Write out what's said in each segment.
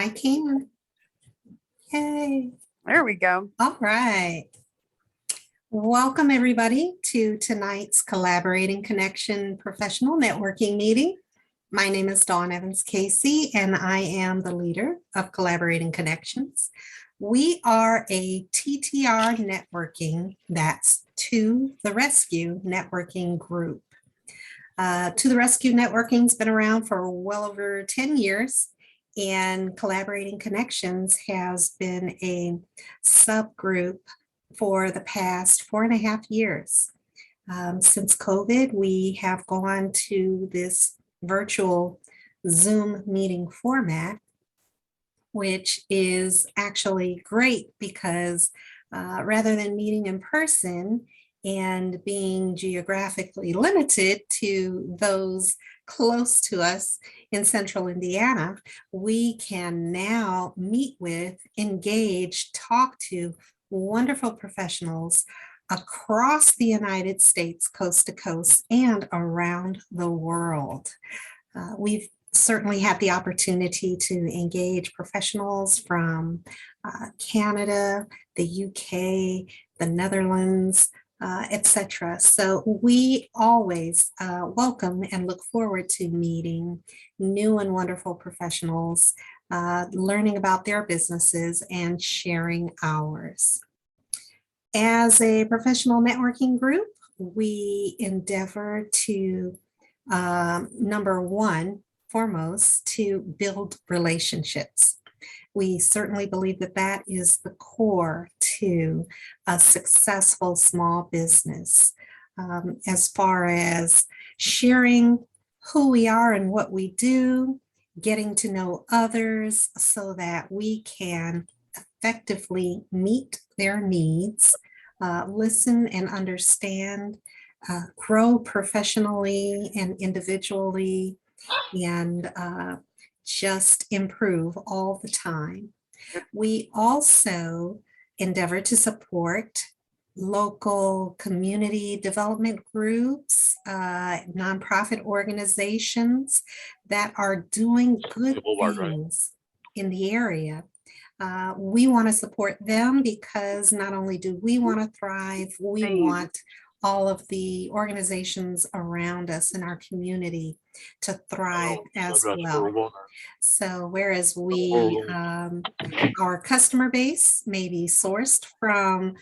I can. Yay. There we go. All right. Welcome, everybody, to tonight's Collaborating Connection Professional Networking meeting. My name is Dawn Evans Casey, and I am the leader of Collaborating Connections. We are a TTR networking, that's To the Rescue networking group. To the Rescue networking's been around for well over 10 years. And Collaborating Connections has been a subgroup for the past 4.5 years. Since COVID, we have gone to this virtual Zoom meeting format, which is actually great because rather than meeting in person and being geographically limited to those close to us in central Indiana, we can now meet with, engage, talk to wonderful professionals across the United States, coast to coast, and around the world. We've certainly had the opportunity to engage professionals from Canada, the UK, the Netherlands, etc. So we always welcome and look forward to meeting new and wonderful professionals, learning about their businesses and sharing ours. As a professional networking group, we endeavor to, number one, foremost, to build relationships. We certainly believe that that is the core to a successful small business, as far as sharing who we are and what we do, getting to know others so that we can effectively meet their needs, listen and understand, grow professionally and individually, and just improve all the time. We also endeavor to support local community development groups, nonprofit organizations that are doing good things in the area. We want to support them because not only do we want to thrive, we want all of the organizations around us in our community to thrive as well. So whereas our customer base may be sourced from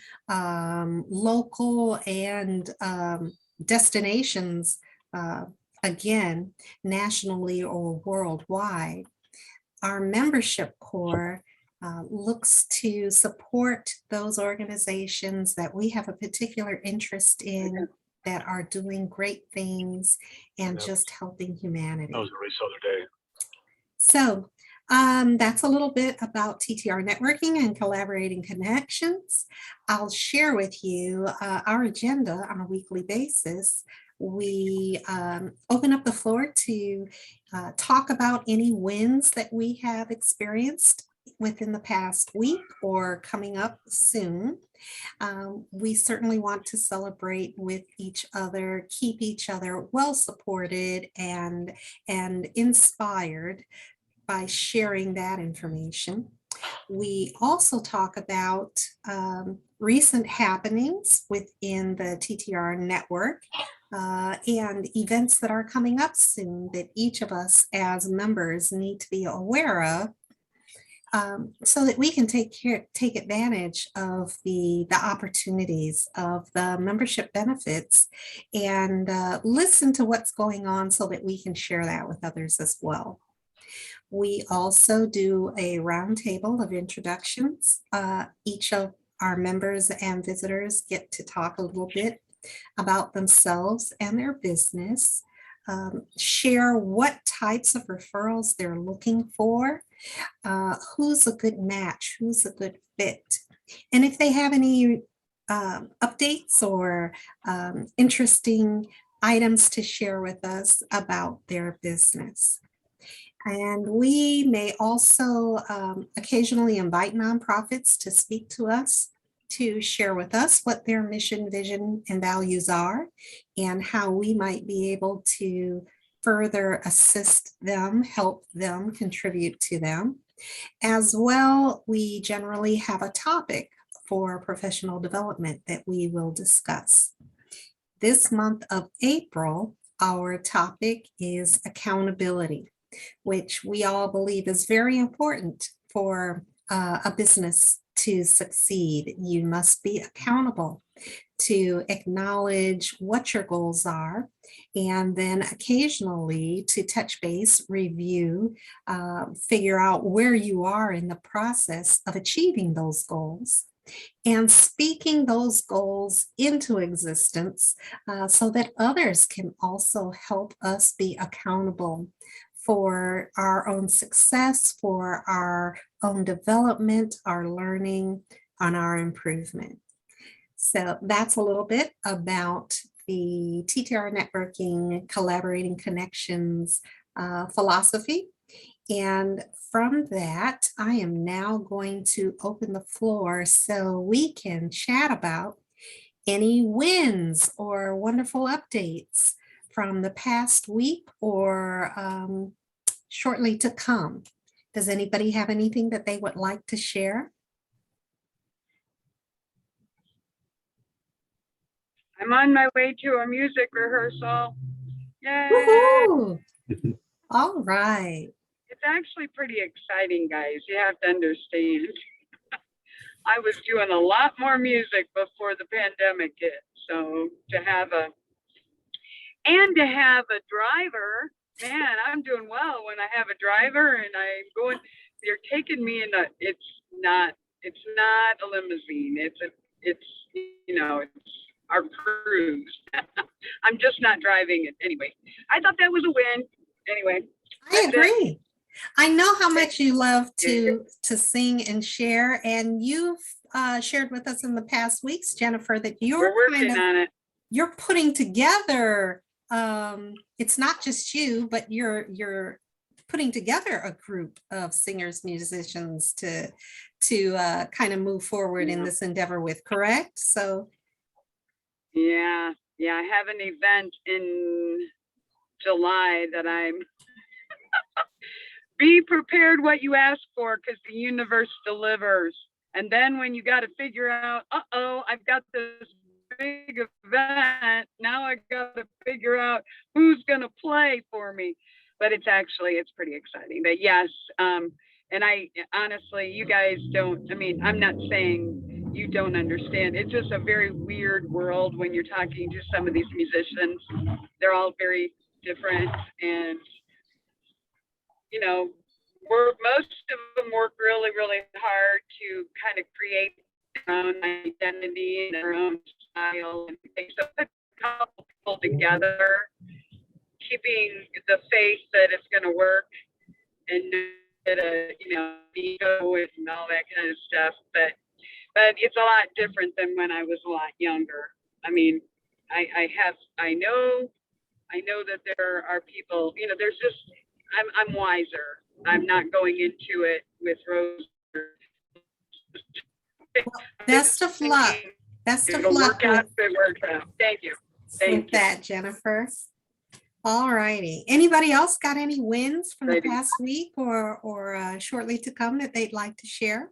local and destinations, again, nationally or worldwide, our membership core looks to support those organizations that we have a particular interest in that are doing great things and just helping humanity. That was a race the other day. So that's a little bit about TTR networking and collaborating connections. I'll share with you our agenda on a weekly basis. We open up the floor to talk about any wins that we have experienced within the past week or coming up soon. We certainly want to celebrate with each other, keep each other well supported and inspired by sharing that information. We also talk about recent happenings within the TTR network and events that are coming up soon that each of us as members need to be aware of, so that we can take advantage of the opportunities of the membership benefits and listen to what's going on so that we can share that with others as well. We also do a roundtable of introductions. Each of our members and visitors get to talk a little bit about themselves and their business, share what types of referrals they're looking for, who's a good match, who's a good fit. And if they have any updates or interesting items to share with us about their business. And we may also occasionally invite nonprofits to speak to us, to share with us what their mission, vision, and values are, and how we might be able to further assist them, help them, contribute to them. As well, we generally have a topic for professional development that we will discuss. This month of April, our topic is accountability, which we all believe is very important for a business to succeed. You must be accountable to acknowledge what your goals are, and then occasionally to touch base, review, figure out where you are in the process of achieving those goals, and speaking those goals into existence so that others can also help us be accountable for our own success, for our own development, our learning, on our improvement. So that's a little bit about the TTR Networking Collaborating Connections philosophy. And from that, I am now going to open the floor so we can chat about any wins or wonderful updates from the past week or shortly to come. Does anybody have anything that they would like to share? I'm on my way to a music rehearsal. Yay! Woohoo! All right. It's actually pretty exciting, guys. You have to understand. I was doing a lot more music before the pandemic hit. So to have a driver, man, I'm doing well when I have a driver and I'm going, they're taking me in it's not a limousine. It's our cruise. I'm just not driving it anyway. I thought that was a win. Anyway. I agree. I know how much you love to sing and share, and you've shared with us in the past weeks, Jennifer, that you're working on it. You're putting together. It's not just you, but you're putting together a group of singers, musicians to kind of move forward in this endeavor with. Correct? So. Yeah, I have an event in July that I'm be prepared what you ask for because the universe delivers. And then when you got to figure out, I've got this big event. Now I got to figure out who's going to play for me. But it's pretty exciting. But yes, and I honestly, you guys I'm not saying you don't understand. It's just a very weird world when you're talking to some of these musicians. They're all very different, and most of them work really, really hard to kind of create their own identity and their own style. And so put a couple people together, keeping the faith that it's going to work, and ego and all that kind of stuff. But it's a lot different than when I was a lot younger. I mean, I know that there are people, there's just, I'm wiser. I'm not going into it with rose. Best of luck. Best of luck. Thank you. With that, Jennifer. All righty. Anybody else got any wins from the past week or shortly to come that they'd like to share?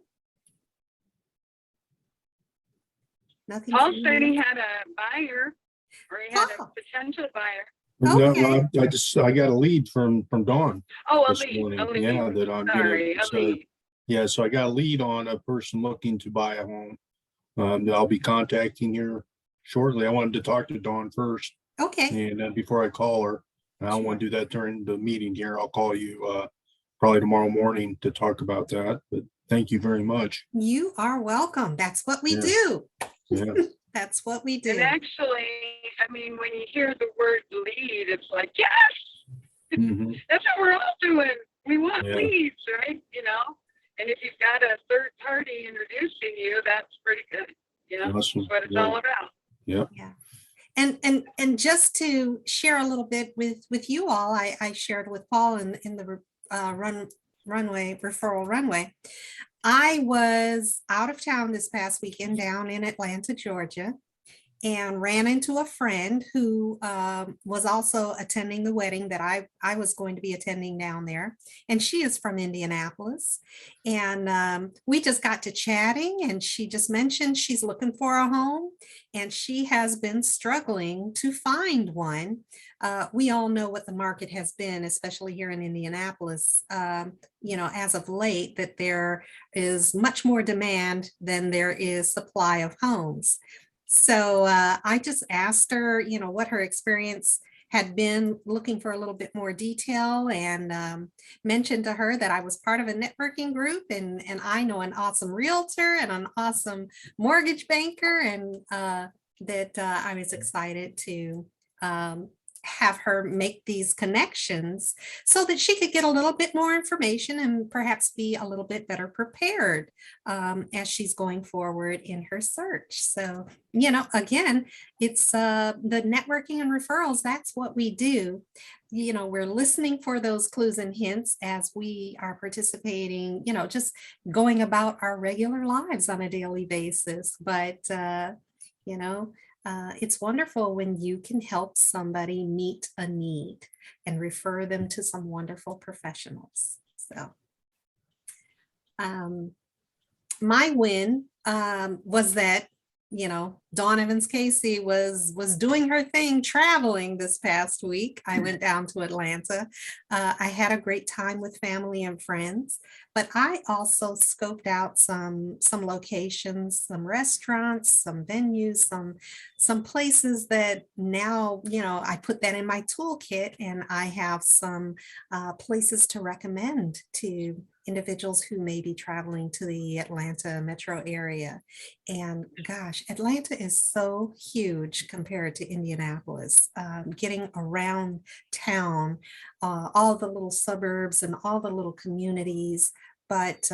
Nothing. Paul said he had a buyer, or he had a potential buyer. Okay. No, I got a lead from Dawn. Oh, a lead. Yeah, that I'm gonna. So I got a lead on a person looking to buy a home. I'll be contacting her shortly. I wanted to talk to Dawn first. Okay. And before I call her, I don't want to do that during the meeting here. I'll call you probably tomorrow morning to talk about that. But thank you very much. You are welcome. That's what we do. Yeah. That's what we do. And actually, when you hear the word lead, it's like, yes, that's what we're all doing. We want leads, right? And if you've got a third party introducing you, that's pretty good. Awesome. That's what it's all about. Yeah. And just to share a little bit with you all, I shared with Paul in the referral runway. I was out of town this past weekend down in Atlanta, Georgia, and ran into a friend who was also attending the wedding that I was going to be attending down there. And she is from Indianapolis. And we just got to chatting, and she just mentioned she's looking for a home, and she has been struggling to find one. We all know what the market has been, especially here in Indianapolis, as of late, that there is much more demand than there is supply of homes. So I just asked her, what her experience had been looking for a little bit more detail, and mentioned to her that I was part of a networking group, and I know an awesome realtor and an awesome mortgage banker, and that I was excited to have her make these connections so that she could get a little bit more information and perhaps be a little bit better prepared as she's going forward in her search. So, again, it's the networking and referrals. That's what we do. We're listening for those clues and hints as we are participating, just going about our regular lives on a daily basis. But, it's wonderful when you can help somebody meet a need and refer them to some wonderful professionals. So my win was that, Dawn Evans Casey was doing her thing traveling this past week. I went down to Atlanta. I had a great time with family and friends, but I also scoped out some locations, some restaurants, some venues, some places that now, I put that in my toolkit, and I have some places to recommend to individuals who may be traveling to the Atlanta metro area. And gosh, Atlanta is so huge compared to Indianapolis. Getting around town, all the little suburbs and all the little communities. But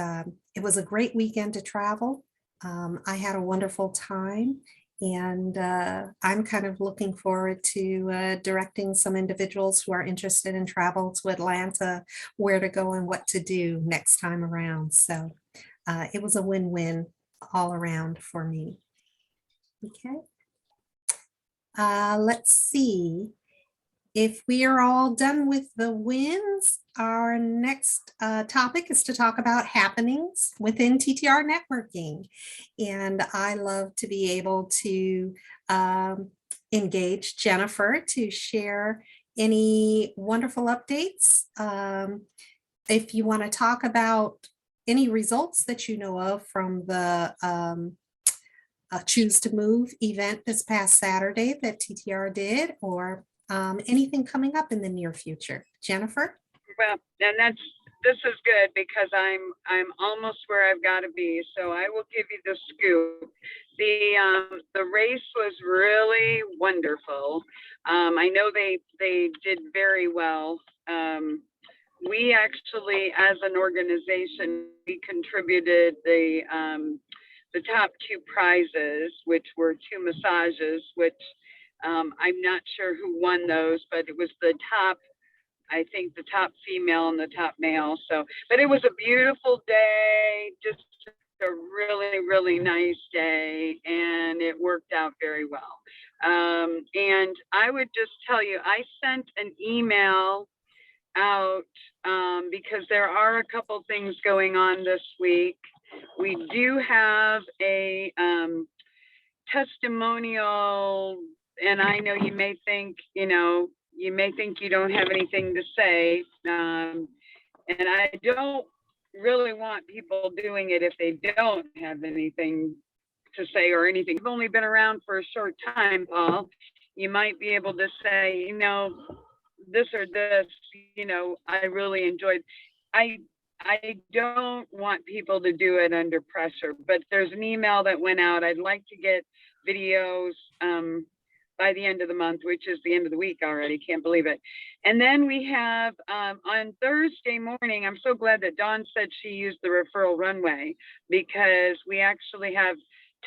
it was a great weekend to travel. I had a wonderful time. And I'm kind of looking forward to directing some individuals who are interested in travel to Atlanta, where to go and what to do next time around. So it was a win-win all around for me. Okay. Let's see. If we are all done with the wins, our next topic is to talk about happenings within TTR networking. And I love to be able to engage Jennifer to share any wonderful updates. If you want to talk about any results that you know of from the Choose to Move event this past Saturday that TTR did, or anything coming up in the near future. Jennifer? Well, and this is good because I'm almost where I've got to be. So I will give you the scoop. The race was really wonderful. I know they did very well. We actually, as an organization, we contributed the top two prizes, which were 2 massages, which I'm not sure who won those, but it was the top, I think the top female and the top male. So, but it was a beautiful day, just a really, really nice day, and it worked out very well. And I would just tell you, I sent an email out because there are a couple things going on this week. We do have a testimonial, and I know you may think, you don't have anything to say. And I don't really want people doing it if they don't have anything to say or anything. You've only been around for a short time, Paul. You might be able to say, this or this, I really enjoyed. I don't want people to do it under pressure, but there's an email that went out. I'd like to get videos by the end of the month, which is the end of the week already. Can't believe it. And then we have on Thursday morning, I'm so glad that Dawn said she used the referral runway, because we actually have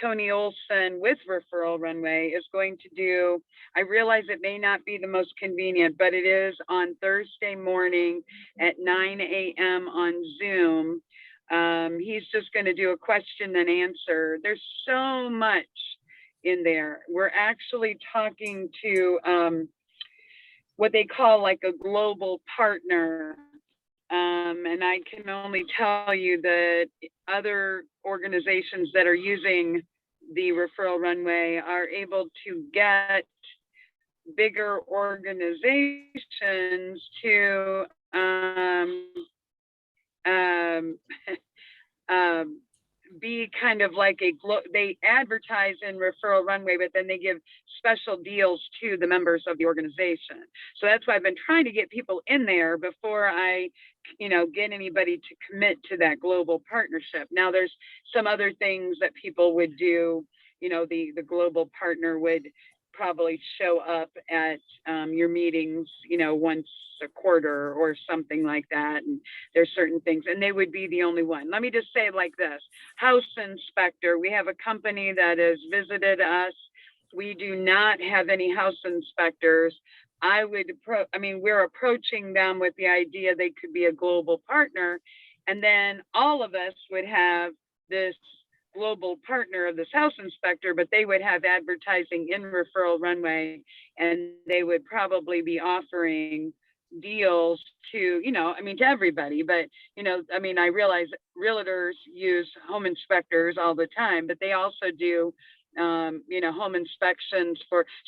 Tony Olson with Referral Runway is going to do, I realize it may not be the most convenient, but it is on Thursday morning at 9 a.m. on Zoom. He's just going to do a question and answer. There's so much in there. We're actually talking to what they call like a global partner. And I can only tell you that other organizations that are using the referral runway are able to get bigger organizations to be kind of like they advertise in referral runway, but then they give special deals to the members of the organization. So that's why I've been trying to get people in there before I, get anybody to commit to that global partnership. Now there's some other things that people would do. The global partner would probably show up at your meetings, once a quarter or something like that. And there's certain things, and they would be the only one. Let me just say it like this: house inspector. We have a company that has visited us. We do not have any house inspectors. We're approaching them with the idea they could be a global partner. And then all of us would have this global partner of this house inspector, but they would have advertising in referral runway, and they would probably be offering deals to, to everybody. But, I realize realtors use home inspectors all the time, but they also do, home inspections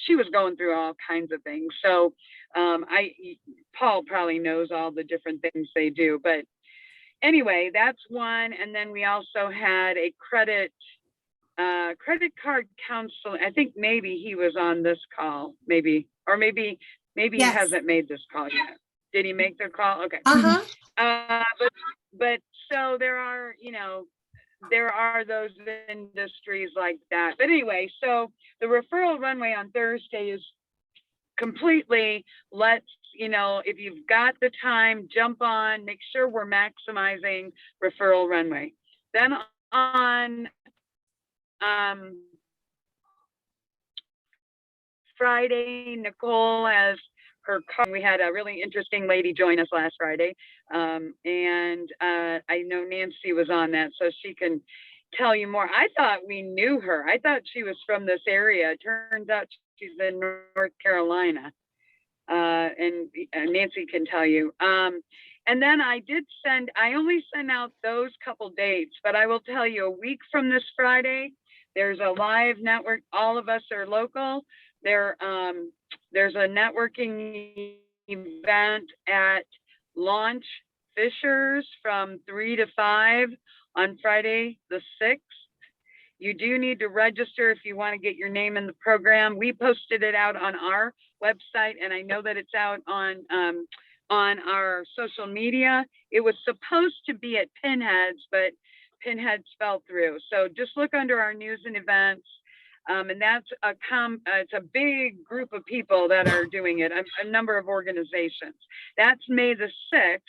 she was going through all kinds of things. So Paul probably knows all the different things they do, but anyway, that's one. And then we also had a credit card counseling. I think maybe he was on this call, maybe Yes. he hasn't made this call yet. Did he make the call? Okay. But so there are those industries like that. But anyway, so the referral runway on Thursday is completely if you've got the time, jump on, make sure we're maximizing referral runway. Then on Friday, Nicole has her call. We had a really interesting lady join us last Friday. And I know Nancy was on that, so she can tell you more. I thought we knew her. I thought she was from this area. It turns out she's in North Carolina. And Nancy can tell you. And then I only sent out those couple dates, but I will tell you, a week from this Friday, there's a live network. All of us are local. There's a networking event at Launch Fishers from 3 to 5 on Friday the 6th. You do need to register if you want to get your name in the program. We posted it out on our website, and I know that it's out on our social media. It was supposed to be at Pinheads, but Pinheads fell through. So just look under our news and events. And that's it's a big group of people that are doing it, a number of organizations. That's May the 6th.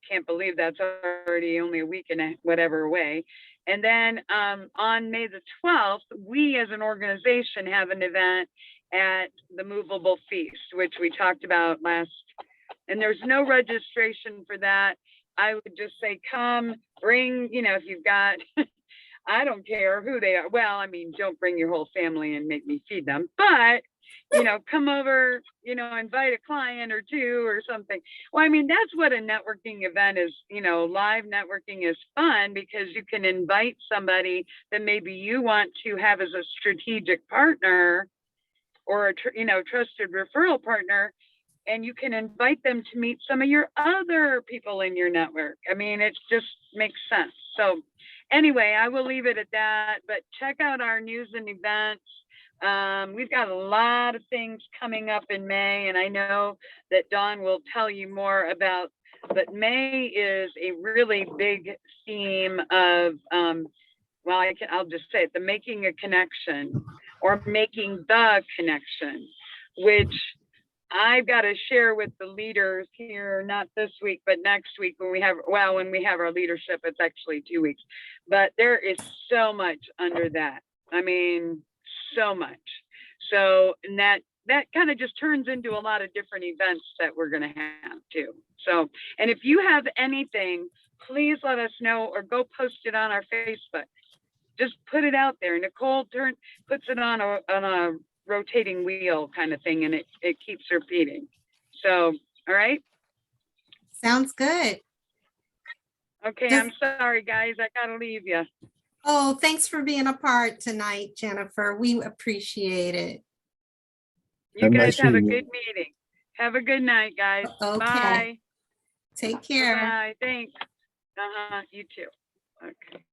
Can't believe that's already only a week and whatever away. And then on May the 12th, we as an organization have an event at the Movable Feast, which we talked about last, and there's no registration for that. I would just say, come, bring, if you've got, I don't care who they are. Well, don't bring your whole family and make me feed them, but come over, invite a client or two or something. Well, that's what a networking event is. Live networking is fun because you can invite somebody that maybe you want to have as a strategic partner or a trusted referral partner, and you can invite them to meet some of your other people in your network. It just makes sense. So anyway, I will leave it at that, but check out our news and events. We've got a lot of things coming up in May, and I know that Dawn will tell you more about, but May is a really big theme of, I'll just say it, the making a connection or making the connection, which I've got to share with the leaders here, not this week, but next week when we have our leadership. It's actually 2 weeks, but there is so much under that. So much. So, and that kind of just turns into a lot of different events that we're going to have too. So, and if you have anything, please let us know or go post it on our Facebook. just put it out there. Nicole puts it on a rotating wheel kind of thing, and it keeps repeating. So, all right. Sounds good. Okay, Does- I'm sorry, guys. I gotta leave you. Oh, thanks for being a part tonight, Jennifer. We appreciate it. You Have a guys nice have a evening. good meeting. Have a good night, guys. Okay. Bye. Take care. Bye. Thanks. You too. Okay.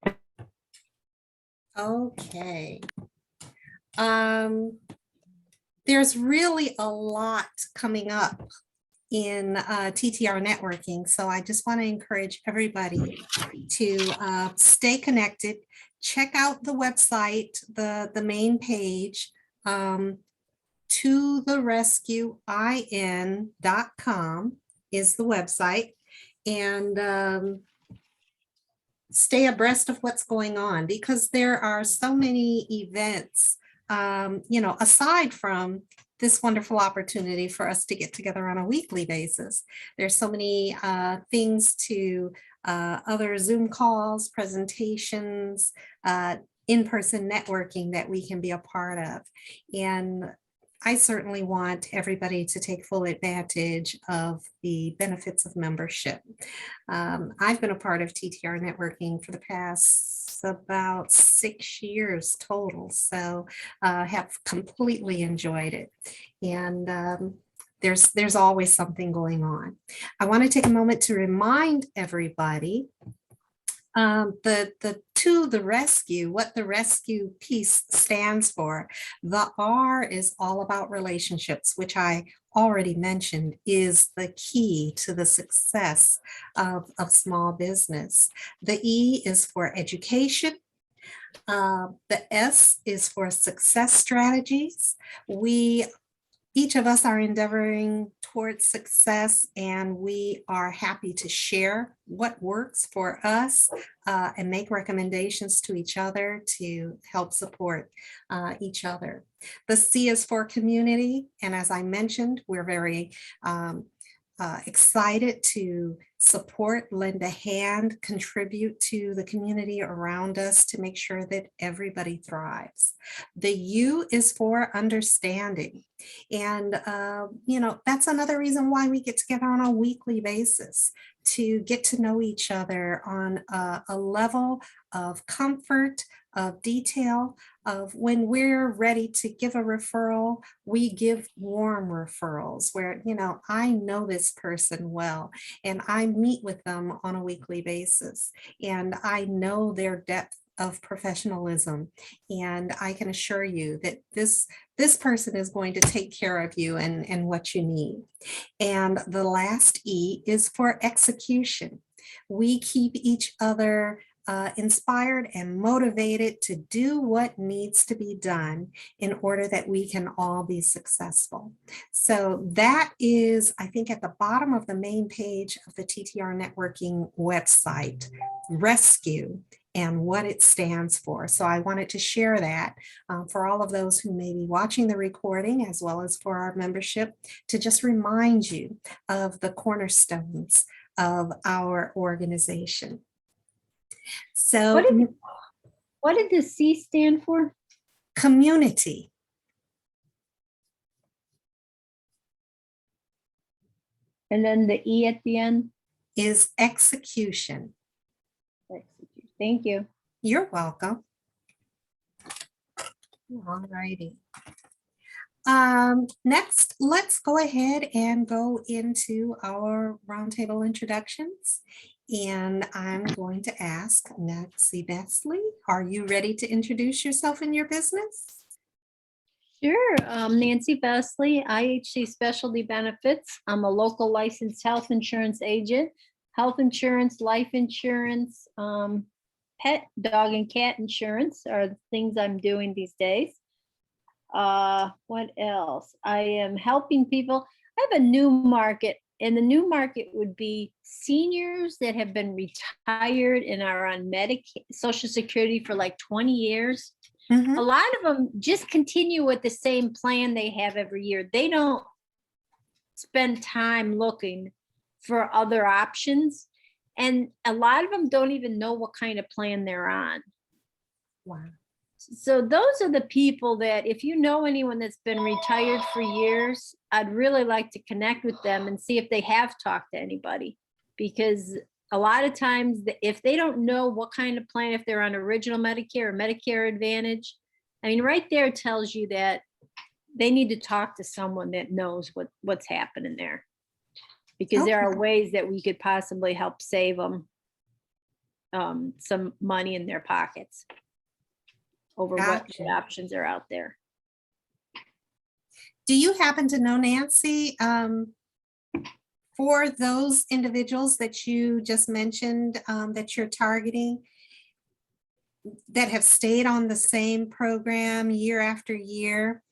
Okay. There's really a lot coming up in TTR networking. So I just want to encourage everybody to stay connected. Check out the website, the main page, totherescuein.com is the website. And stay abreast of what's going on, because there are so many events, aside from this wonderful opportunity for us to get together on a weekly basis. There's so many things to other Zoom calls, presentations, in-person networking that we can be a part of. And I certainly want everybody to take full advantage of the benefits of membership. I've been a part of TTR networking for the past about 6 years total, so have completely enjoyed it. And there's always something going on. I want to take a moment to remind everybody the rescue, what the rescue piece stands for. The R is all about relationships, which I already mentioned is the key to the success of small business. The E is for education. The S is for success strategies. Each of us are endeavoring towards success, and we are happy to share what works for us and make recommendations to each other to help support each other. The C is for community. And as I mentioned, we're very excited to support, lend a hand, contribute to the community around us to make sure that everybody thrives. The U is for understanding. And, that's another reason why we get together on a weekly basis, to get to know each other on a level of comfort, of detail, of when we're ready to give a referral, we give warm referrals where, I know this person well, and I meet with them on a weekly basis, and I know their depth of professionalism. And I can assure you that this person is going to take care of you and what you need. And the last E is for execution. We keep each other inspired and motivated to do what needs to be done in order that we can all be successful. So that is, I think, at the bottom of the main page of the TTR networking website, rescue, and what it stands for. So I wanted to share that for all of those who may be watching the recording, as well as for our membership, to just remind you of the cornerstones of our organization. So what did the C stand for? Community. And then the E at the end? Is execution. Thank you. You're welcome. All righty. Next, let's go ahead and go into our roundtable introductions. And I'm going to ask Nancy Besley, are you ready to introduce yourself and your business? Sure. Nancy Besley, IHC Specialty Benefits. I'm a local licensed health insurance agent. Health insurance, life insurance, pet, dog, and cat insurance are the things I'm doing these days. What else? I am helping people. I have a new market, and the new market would be seniors that have been retired and are on Social Security for like 20 years. Mhm. A lot of them just continue with the same plan they have every year. They don't spend time looking for other options. And a lot of them don't even know what kind of plan they're on. Wow. So those are the people that if you know anyone that's been retired for years, I'd really like to connect with them and see if they have talked to anybody. Because a lot of times, if they don't know what kind of plan, if they're on original Medicare or Medicare Advantage, I mean, right there tells you that they need to talk to someone that knows what's happening there. Because there are Okay. ways that we could possibly help save them some money in their pockets over what Gotcha. options are out there. Do you happen to know, Nancy, for those individuals that you just mentioned, that you're targeting, that have stayed on the same program year after year,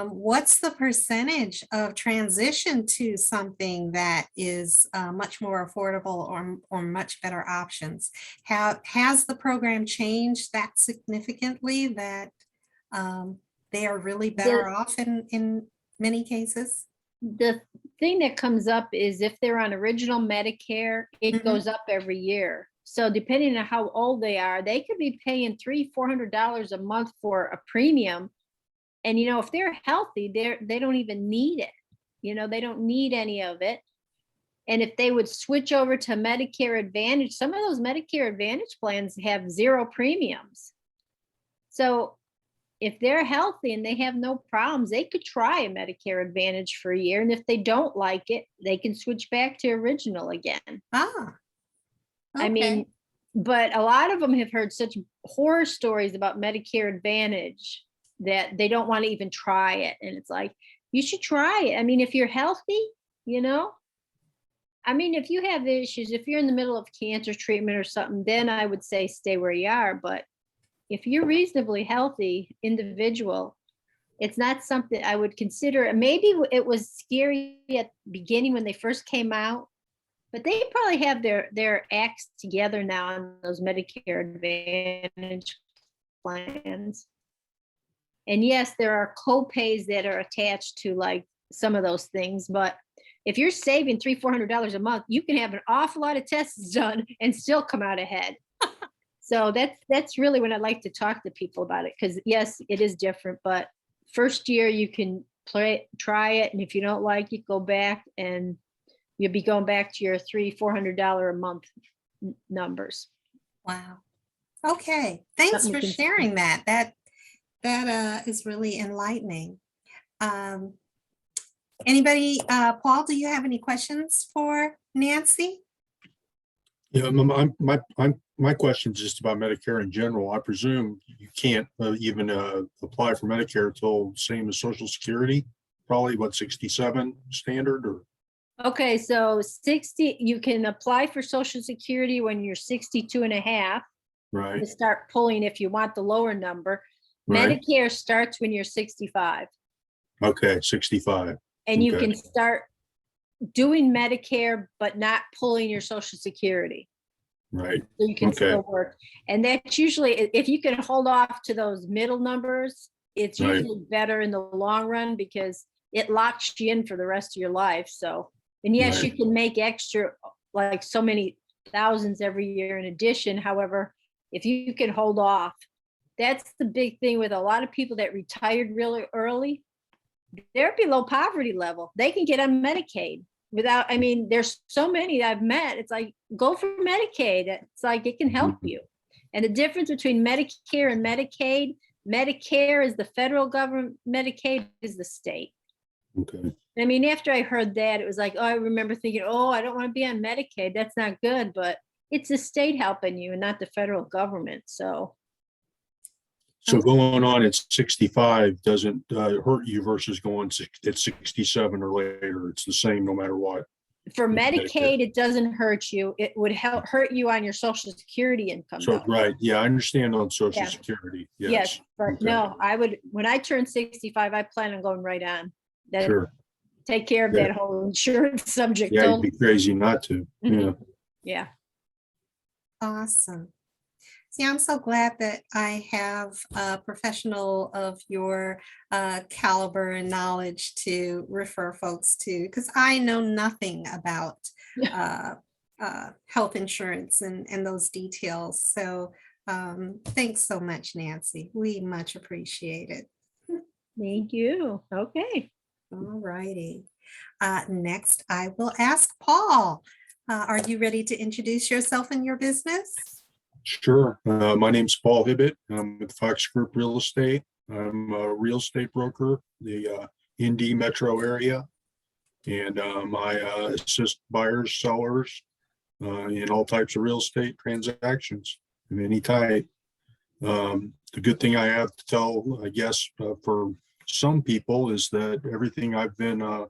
what's the percentage of transition to something that is much more affordable or much better options? Has the program changed that significantly that they are really better off in many cases? The thing that comes up is if they're on original Medicare, it Mhm. goes up every year. So depending on how old they are, they could be paying $300-400 a month for a premium. And if they're healthy, they don't even need it. They don't need any of it. And if they would switch over to Medicare Advantage, some of those Medicare Advantage plans have zero premiums. So if they're healthy and they have no problems, they could try a Medicare Advantage for a year. And if they don't like it, they can switch back to original again. Ah, I okay. mean, but a lot of them have heard such horror stories about Medicare Advantage that they don't want to even try it. And it's like, you should try it. I mean, if you're healthy, I mean, if you have issues, if you're in the middle of cancer treatment or something, then I would say stay where you are. But if you're reasonably healthy individual, it's not something I would consider. Maybe it was scary at the beginning when they first came out, but they probably have their acts together now on those Medicare Advantage plans. And yes, there are co-pays that are attached to like some of those things, but if you're saving $300-400 a month, you can have an awful lot of tests done and still come out ahead. So that's really when I like to talk to people about it, because yes, it is different, but first year you can try it, and if you don't like it, go back, and you'll be going back to your $300-400 a month numbers. Wow. Okay. Thanks Something for to consider. sharing that. That is really enlightening. Anybody, Paul, do you have any questions for Nancy? Yeah, my question is just about Medicare in general. I presume you can't even apply for Medicare till same as Social Security, probably what, 67 standard or? Okay, so 60, you can apply for Social Security when you're 62 and a half. Right, To start pulling if you want the lower number. right. Medicare starts when you're 65. Okay, 65. And you Okay. can start doing Medicare, but not pulling your Social Security. Right. So you can Okay. still work. And that's usually, if you can hold off to those middle numbers, it's Right. usually better in the long run because it locks you in for the rest of your life. So, and yes, Right. you can make extra, like so many thousands every year in addition. However, if you can hold off, that's the big thing with a lot of people that retired really early. They're below poverty level. They can get on Medicaid without, I mean, there's so many I've met. It's like, go for Medicaid. It's like, it can help you. And the difference between Medicare and Medicaid, Medicare is the federal government, Medicaid is the state. Okay. I mean, after I heard that, it was like, oh, I remember thinking, oh, I don't want to be on Medicaid. That's not good, but it's the state helping you and not the federal government. So So going on at 65 doesn't hurt you versus going at 67 or later. It's the same no matter what. for With Medicaid, it doesn't hurt you. It would hurt you on your Social Security income. So, though. right. Yeah, I understand on Social Yeah. Security. Yes, Yes. but Okay. no, I would, when I turn 65, I plan on going right on. That Sure. take care of Yeah. that whole insurance subject. Yeah, Don't- you'd be crazy not to. Mhm. Yeah. Yeah. Awesome. See, I'm so glad that I have a professional of your caliber and knowledge to refer folks to, because I know nothing about health insurance and those details. So Thanks so much, Nancy. We much appreciate it. Thank you. Okay. All righty. Next, I will ask Paul. Are you ready to introduce yourself and your business? Sure. My name's Paul Hibbett. I'm with Fox Group Real Estate. I'm a real estate broker, the Indy metro area. And I assist buyers, sellers in all types of real estate transactions of any type. The good thing I have to tell, I guess, for some people is that everything I've been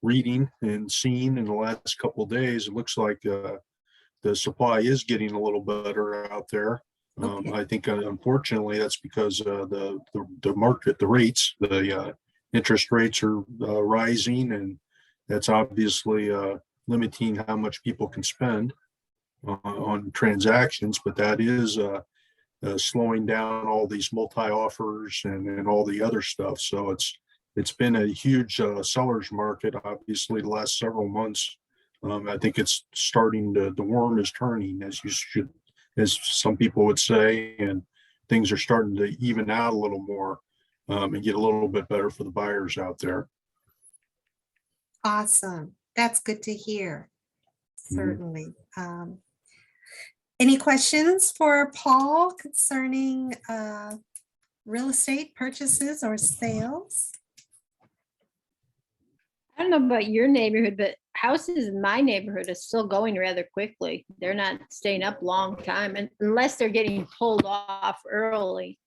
reading and seeing in the last couple of days, it looks like the supply is getting a little better out there. Okay. I think unfortunately that's because the market, the rates, the interest rates are rising, and that's obviously limiting how much people can spend on transactions. But that is slowing down all these multi-offers and all the other stuff. So it's been a huge seller's market, obviously, the last several months. I think it's starting to, the worm is turning, as some people would say, and things are starting to even out a little more and get a little bit better for the buyers out there. Awesome. That's good to hear. Mhm. Certainly. Any questions for Paul concerning real estate purchases or sales? I don't know about your neighborhood, but houses in my neighborhood are still going rather quickly. They're not staying up long time unless they're getting pulled off early.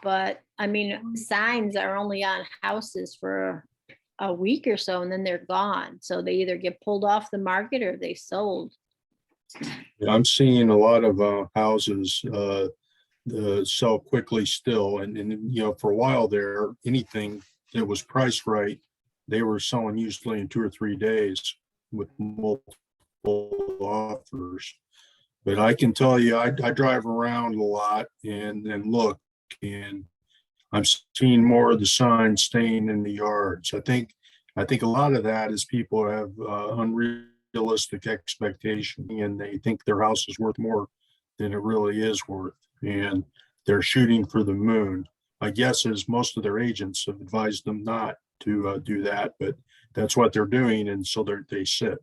But I mean, signs are only on houses for a week or so and then they're gone. So they either get pulled off the market or they sold. Yeah, I'm seeing a lot of houses sell quickly still, and you know, for a while there, anything that was priced right, they were selling usually in 2 or 3 days with multiple offers. But I can tell you, I drive around a lot and look, and I'm seeing more of the signs staying in the yards. I think a lot of that is people have unrealistic expectation, and they think their house is worth more than it really is worth, and they're shooting for the moon. My guess is most of their agents have advised them not to do that, but that's what they're doing, and so they sit.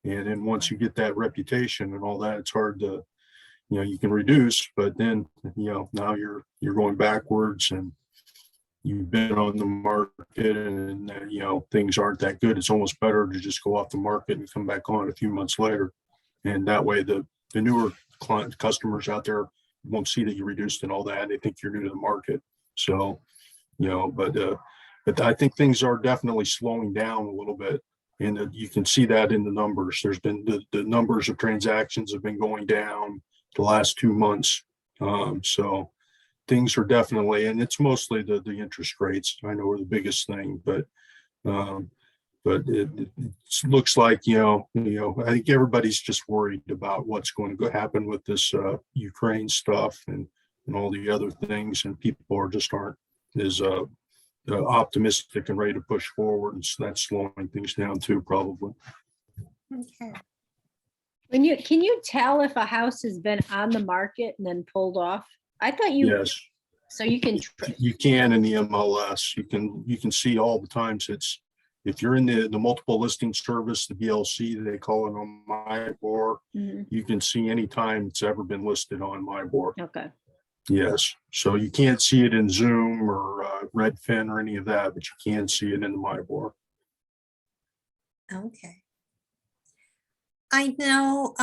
And then once you get that reputation and all that, it's hard to, you know, you can reduce, but then, you know, now you're going backwards, and you've been on the market, and you know, things aren't that good. It's almost better to just go off the market and come back on a few months later. And that way the newer customers out there won't see that you reduced and all that. They think you're new to the market. So, you know, but I think things are definitely slowing down a little bit. And you can see that in the numbers. There's been the numbers of transactions have been going down the last 2 months. So things are definitely, and it's mostly the interest rates, I know, are the biggest thing, but it looks like, you know, I think everybody's just worried about what's going to happen with this Ukraine stuff and all the other things, and people are just aren't as optimistic and ready to push forward, and so that's slowing things down too, probably. Okay. Can you tell if a house has been on the market and then pulled off? I thought Yes, so you can, you can in the MLS. You can see all the times. It's, if you're in the multiple listing service, the BLC, they call it, on MyBor, Mhm. you can see any time it's ever been listed on MyBor. Okay. Yes, so you can't see it in Zoom or Redfin or any of that, but you can see it in the MyBor. Okay. I know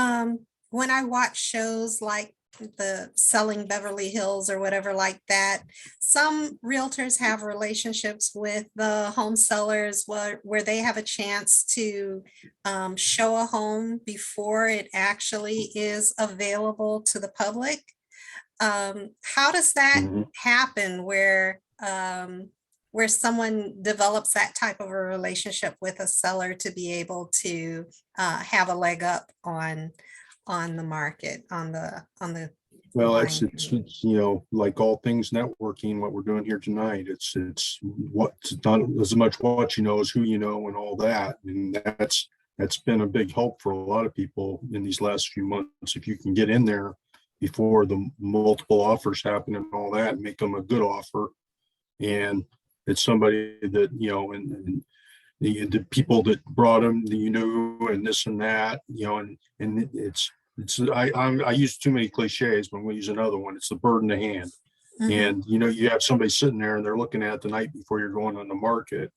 when I watch shows like the Selling Beverly Hills or whatever like that, some realtors have relationships with the home sellers where they have a chance to show a home before it actually is available to the public. How does that Mhm. happen where someone develops that type of a relationship with a seller to be able to have a leg up on the market, on the Well, buying it's, community? you know, like all things networking, what we're doing here tonight, it's not as much what you know as who you know and all that. And that's been a big help for a lot of people in these last few months. If you can get in there before the multiple offers happen and all that, and make them a good offer. And it's somebody that, and the people that brought them, and this and that, and I use too many cliches, but I'm going to use another one. It's the bird in the hand. Mhm. And, you have somebody sitting there and they're looking at the night before you're going on the market,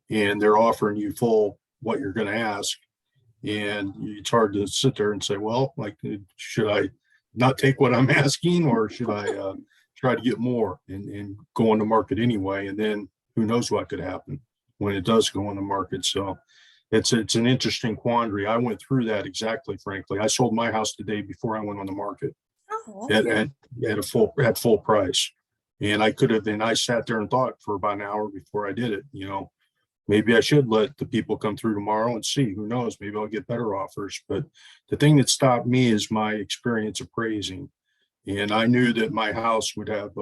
and they're offering you full what you're going to ask. And it's hard to sit there and say, well, like, should I not take what I'm asking, or should I try to get more and go on the market anyway? And then who knows what could happen when it does go on the market. So it's an interesting quandary. I went through that exactly, frankly. I sold my house the day before I went on the market Oh, at full price. And I sat there and thought for about an hour before I did it. Maybe I should let the people come through tomorrow and see. Who knows? Maybe I'll get better offers. But the thing that stopped me is my experience appraising. And I knew that my house would have,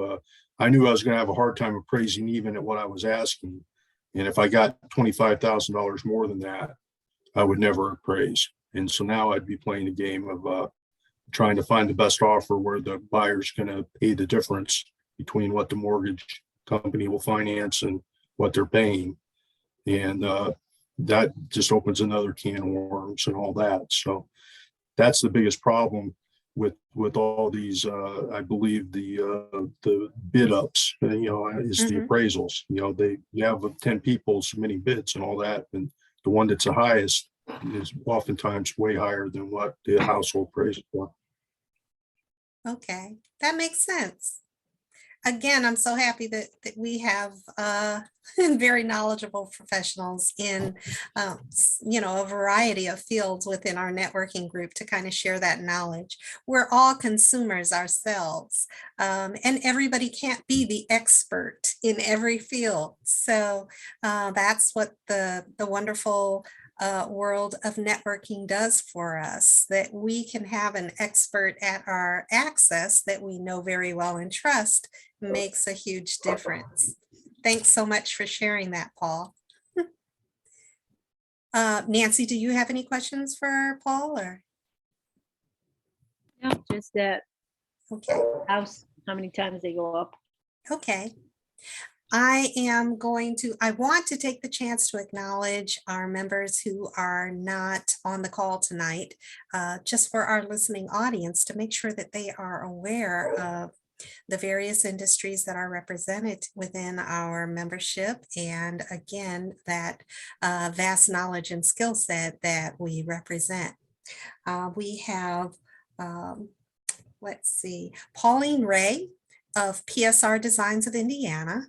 I knew I was going to have a hard time appraising even at what I was asking. And if I got $25,000 more than that, I would never appraise. And so now I'd be playing the game of trying to find the best offer where the buyer's going to pay the difference between what the mortgage company will finance and what they're paying. And that just opens another can of worms and all that. So that's the biggest problem with all these. I believe the bid ups, is the appraisals. You have 10 people submitting bids and all that, and the one that's the highest is oftentimes way higher than what the household appraises for. okay. That makes sense. Again, I'm so happy that we have very knowledgeable professionals in, a variety of fields within our networking group to kind of share that knowledge. We're all consumers ourselves, and everybody can't be the expert in every field. So that's what the wonderful world of networking does for us, that we can have an expert at our access that we know very well and trust makes a huge difference. Thanks so much for sharing that, Paul. Nancy, do you have any questions for Paul or? No, just that Okay, house, how many times they go up. okay. I want to take the chance to acknowledge our members who are not on the call tonight, just for our listening audience to make sure that they are aware of the various industries that are represented within our membership. And again, that vast knowledge and skill set that we represent. We have, let's see, Pauline Ray of PSR Designs of Indiana.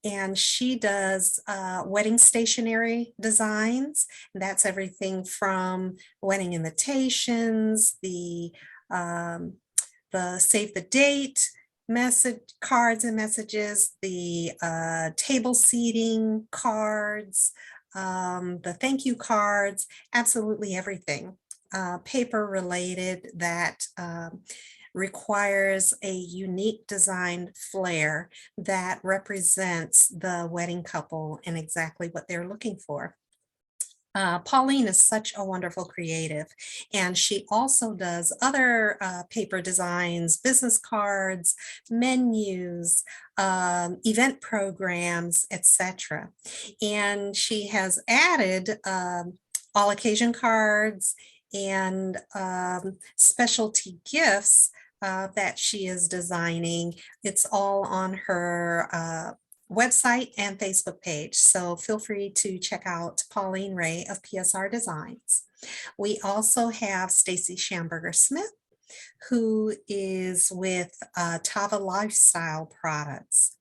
And she does wedding stationery designs. And that's everything from wedding invitations, the save the date message cards and messages, the table seating cards, the thank you cards, absolutely everything paper related that requires a unique design flair that represents the wedding couple and exactly what they're looking for. Pauline is such a wonderful creative, and she also does other paper designs, business cards, menus, event programs, etc. And she has added all occasion cards and specialty gifts that she is designing. It's all on her website and Facebook page. So feel free to check out Pauline Ray of PSR Designs. We also have Stacy Schamberger Smith, who is with Tava Lifestyle Products.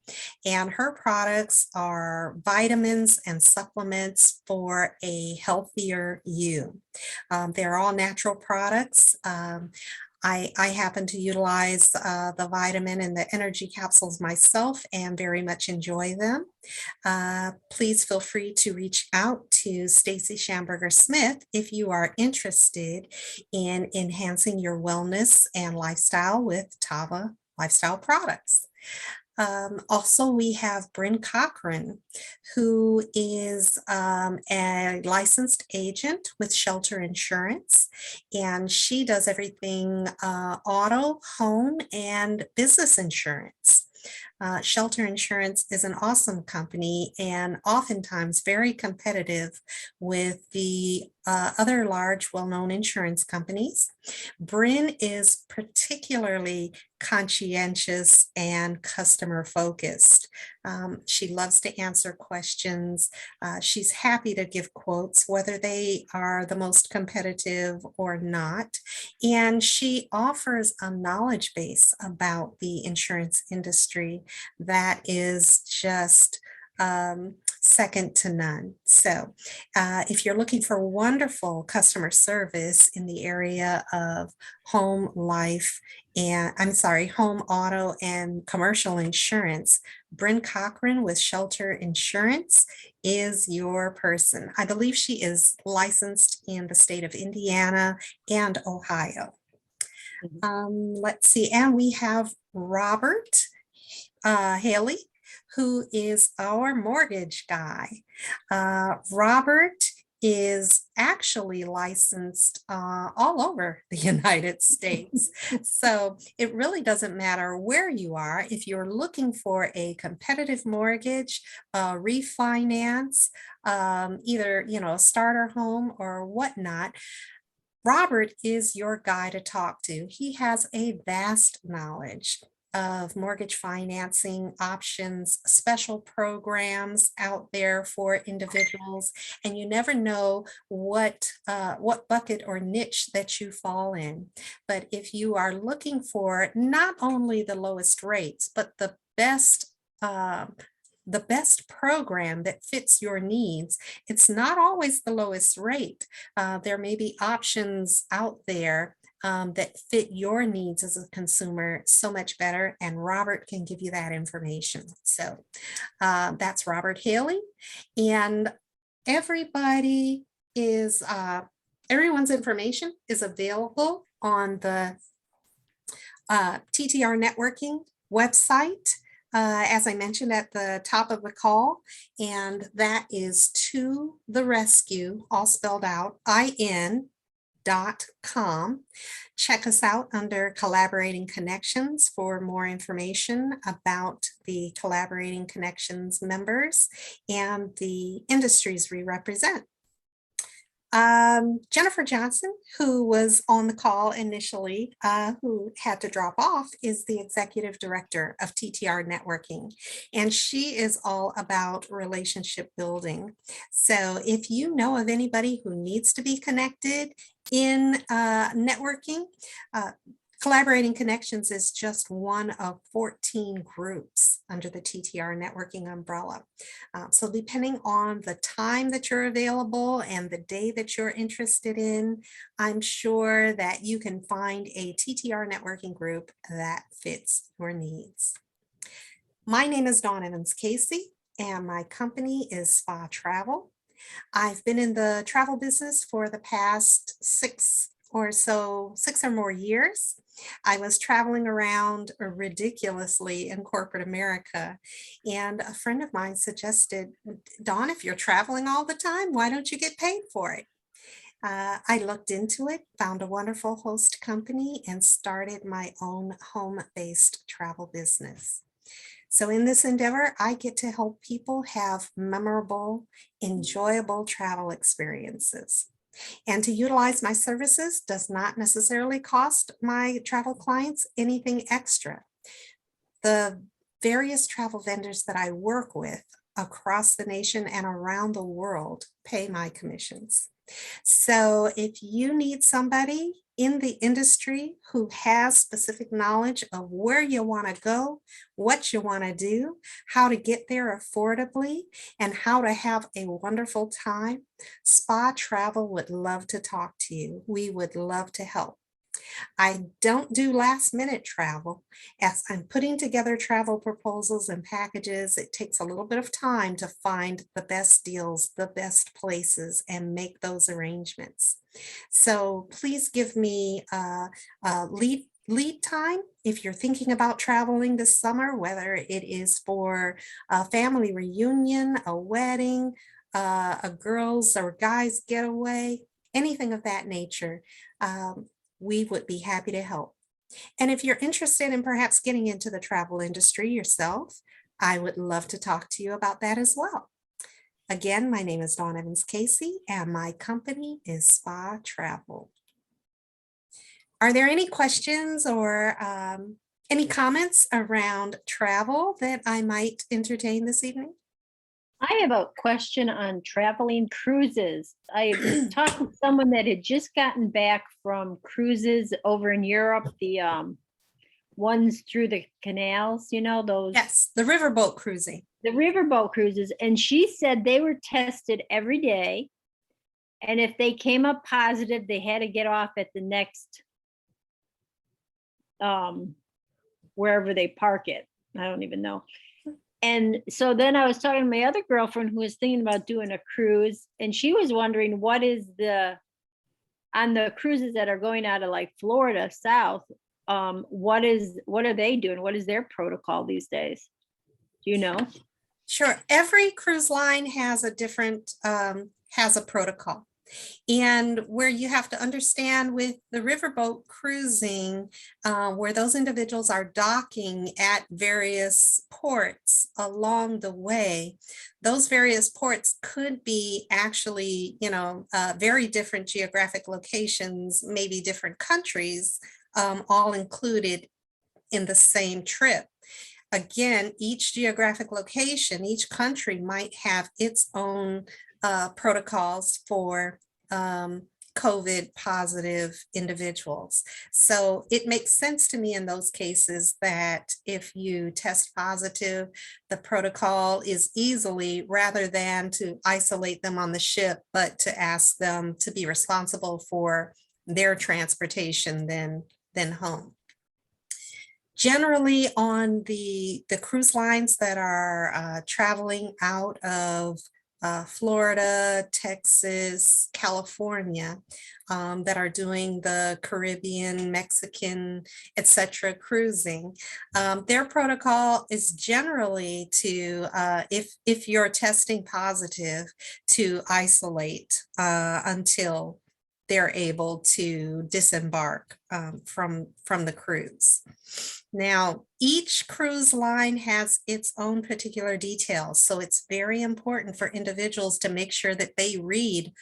And her products are vitamins and supplements for a healthier you. They're all natural products. I happen to utilize the vitamin and the energy capsules myself and very much enjoy them. Please feel free to reach out to Stacy Schamberger Smith if you are interested in enhancing your wellness and lifestyle with Tava Lifestyle Products. Also, we have Bryn Cochran, who is a licensed agent with Shelter Insurance, and she does everything auto, home, and business insurance. Shelter Insurance is an awesome company and oftentimes very competitive with the other large, well-known insurance companies. Bryn is particularly conscientious and customer focused. She loves to answer questions. She's happy to give quotes, whether they are the most competitive or not. And she offers a knowledge base about the insurance industry that is just second to none. So if you're looking for wonderful customer service in the area of home, life, and home, auto, and commercial insurance, Bryn Cochran with Shelter Insurance is your person. I believe she is licensed in the state of Indiana and Ohio. Let's see, and we have Robert Haley, who is our mortgage guy. Robert is actually licensed all over the United States. So it really doesn't matter where you are. If you're looking for a competitive mortgage, refinance, either, a starter home or whatnot, Robert is your guy to talk to. He has a vast knowledge of mortgage financing options, special programs out there for individuals, and you never know what bucket or niche that you fall in. But if you are looking for not only the lowest rates, but the best program that fits your needs, it's not always the lowest rate. There may be options out there that fit your needs as a consumer so much better, and Robert can give you that information. So that's Robert Haley, and everyone's information is available on the TTR Networking website, as I mentioned at the top of the call, and that is To the Rescue, all spelled out, IN.com. Check us out under Collaborating Connections for more information about the Collaborating Connections members and the industries we represent. Jennifer Johnson, who was on the call initially, who had to drop off, is the executive director of TTR Networking, and she is all about relationship building. So if you know of anybody who needs to be connected in networking, Collaborating Connections is just one of 14 groups under the TTR Networking umbrella. So depending on the time that you're available and the day that you're interested in, I'm sure that you can find a TTR Networking group that fits your needs. My name is Dawn Evans Casey, and my company is Spa Travel. I've been in the travel business for the past 6 or more years. I was traveling around ridiculously in corporate America, and a friend of mine suggested, Dawn, if you're traveling all the time, why don't you get paid for it? I looked into it, found a wonderful host company, and started my own home-based travel business. So in this endeavor, I get to help people have memorable, enjoyable travel experiences. And to utilize my services does not necessarily cost my travel clients anything extra. The various travel vendors that I work with across the nation and around the world pay my commissions. So if you need somebody in the industry who has specific knowledge of where you want to go, what you want to do, how to get there affordably, and how to have a wonderful time, Spa Travel would love to talk to you. We would love to help. I don't do last minute travel. As I'm putting together travel proposals and packages, it takes a little bit of time to find the best deals, the best places, and make those arrangements. So please give me lead lead time if you're thinking about traveling this summer, whether it is for a family reunion, a wedding, a girls or guys getaway, anything of that nature. We would be happy to help. And if you're interested in perhaps getting into the travel industry yourself, I would love to talk to you about that as well. Again, my name is Dawn Evans Casey, and my company is Spa Travel. Are there any questions or any comments around travel that I might entertain this evening? I have a question on traveling cruises. I talked to someone that had just gotten back from cruises over in Europe, the ones through the canals, you know, those. Yes, the riverboat cruising. The riverboat cruises, and she said they were tested every day. And if they came up positive, they had to get off at the next wherever they park it. I don't even know. And so then I was talking to my other girlfriend who was thinking about doing a cruise, and she was wondering what is on the cruises that are going out of like Florida south, what are they doing? What is their protocol these days? Do you know? Sure. Every cruise line has a different, has a protocol. And where you have to understand with the riverboat cruising, where those individuals are docking at various ports along the way, those various ports could be actually, very different geographic locations, maybe different countries, all included in the same trip. Again, each geographic location, each country might have its own protocols for COVID positive individuals. So it makes sense to me in those cases that if you test positive, the protocol is easily, rather than to isolate them on the ship, but to ask them to be responsible for their transportation then home. Generally on the cruise lines that are traveling out of Florida, Texas, California, that are doing the Caribbean, Mexican, etc. cruising, their protocol is generally to, if you're testing positive, to isolate until they're able to disembark from the cruise. Now, each cruise line has its own particular details, so it's very important for individuals to make sure that they read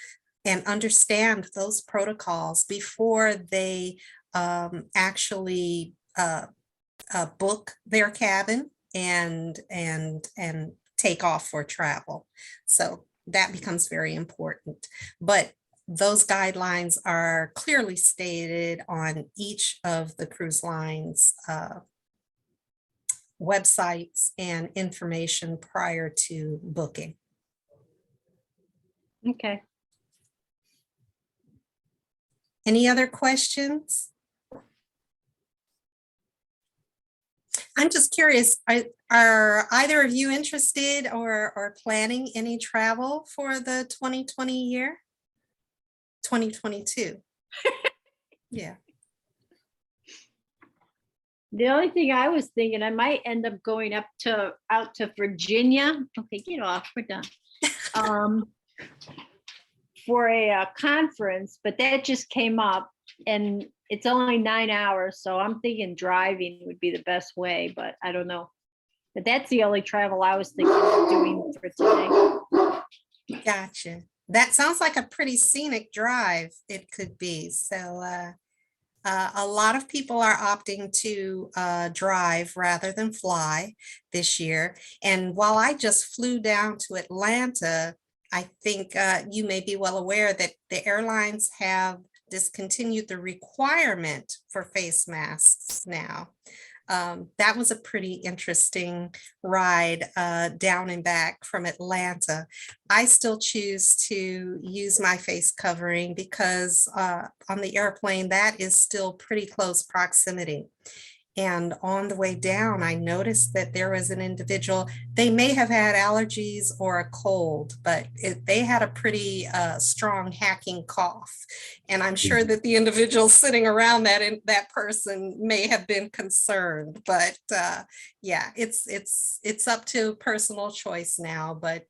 and understand those protocols before they actually book their cabin and take off for travel. So that becomes very important. But those guidelines are clearly stated on each of the cruise lines' websites and information prior to booking. Okay. Any other questions? I'm just curious, are either of you interested or planning any travel for the 2020 year? 2022. Yeah. The only thing I was thinking, I might end up going out to Virginia. Okay, get off, we're done. For a conference, but that just came up and it's only 9 hours. So I'm thinking driving would be the best way, but I don't know. But that's the only travel I was thinking of doing for today. Gotcha. That sounds like a pretty scenic drive it could be. So a lot of people are opting to drive rather than fly this year. And while I just flew down to Atlanta, I think you may be well aware that the airlines have discontinued the requirement for face masks now. That was a pretty interesting ride down and back from Atlanta. I still choose to use my face covering because on the airplane, that is still pretty close proximity. And on the way down, I noticed that there was an individual, they may have had allergies or a cold, but they had a pretty strong hacking cough. And I'm sure that the individual sitting around that person may have been concerned, but yeah, it's up to personal choice now, but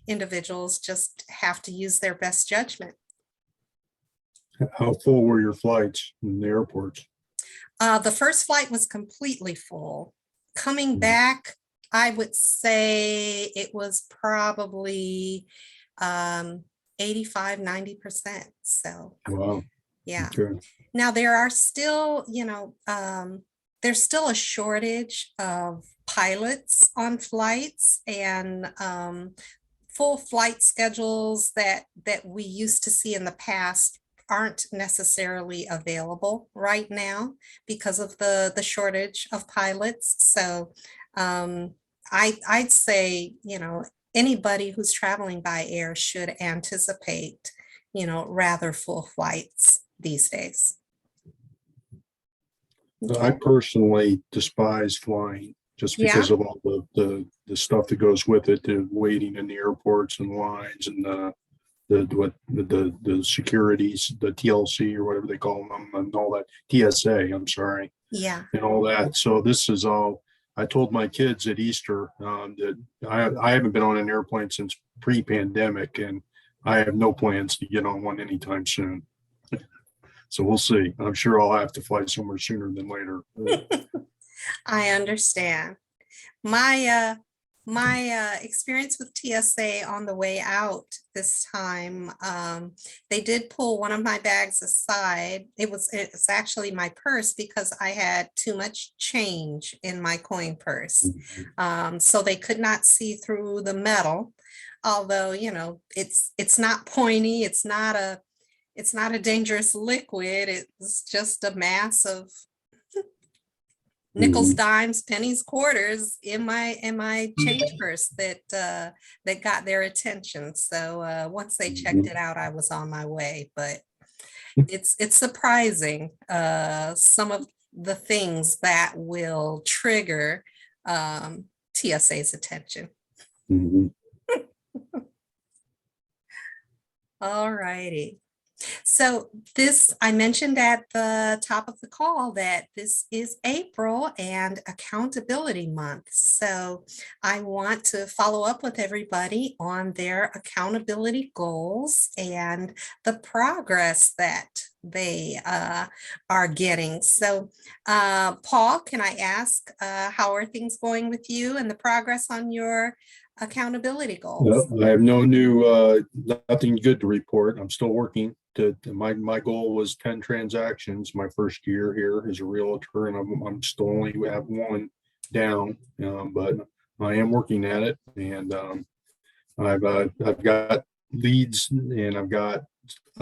individuals just have to use their best judgment. How full were your flights in the airports? The first flight was completely full. Coming Mhm. back, I would say it was probably 85, 90%. So Wow. yeah. Okay. Now there are still, there's still a shortage of pilots on flights, and full flight schedules that we used to see in the past aren't necessarily available right now because of the shortage of pilots. So I'd say, anybody who's traveling by air should anticipate, rather full flights these days. I personally despise flying just Yeah. because of all the stuff that goes with it, the waiting in the airports and lines and the securities, the TLC or whatever they call them, and all that, TSA, I'm sorry, Yeah. and all that. So this is all, I told my kids at Easter that I haven't been on an airplane since pre-pandemic, and I have no plans to get on one anytime soon. So we'll see. I'm sure I'll have to fly somewhere sooner than later. I understand. My experience with TSA on the way out this time, they did pull one of my bags aside. It's actually my purse because I had too much change in my coin purse. So they could not see through the metal, although, it's not pointy, it's not a dangerous liquid. It's just a mass of nickels, dimes, pennies, quarters in my change purse that got their attention. So once they checked it out, I was on my way. But it's surprising some of the things that will trigger TSA's attention. Mhm. All righty. So I mentioned at the top of the call that this is April and Accountability Month. So I want to follow up with everybody on their accountability goals and the progress that they are getting. So Paul, can I ask, how are things going with you and the progress on your accountability goals? I have nothing good to report. I'm still working. My goal was 10 transactions my first year here as a realtor, and I'm still only have one down, but I am working at it, and I've got leads, and I've got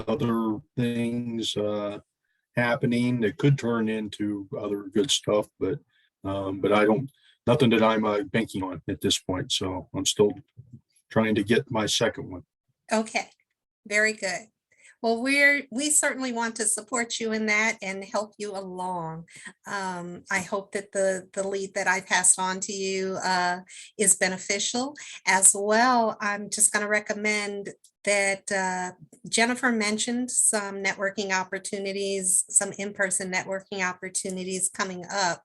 other things happening that could turn into other good stuff, but I don't, nothing that I'm banking on at this point. So I'm still trying to get my second one. Okay, very good. Well, we certainly want to support you in that and help you along. I hope that the lead that I passed on to you is beneficial as well. I'm just going to recommend that Jennifer mentioned some networking opportunities, some in-person networking opportunities coming up,